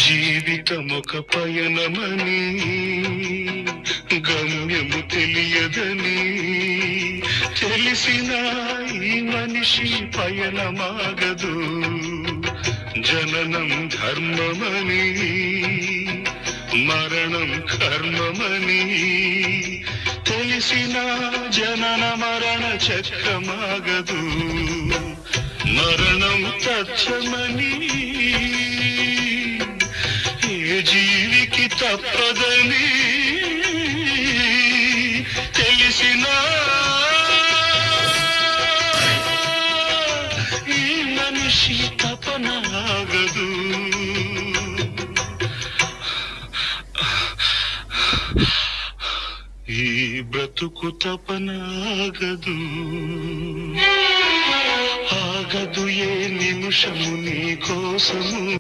జీవితమొక పయనమని గమ్యము తెలియదని తెలిసిన ఈ మనిషి పయనమాగదు. జననం ధర్మమని మరణం కర్మమని తెలిసిన జనన మరణ చక్రమాగదు. మరణం తథ్యమని ఏ జీవికి తప్పదని తెలిసిన ఈ మనిషి తపనాగదు. ఈ బ్రతుకు తపనాగదు. ఆగదు ఏ నిమిషము నీ కోసము.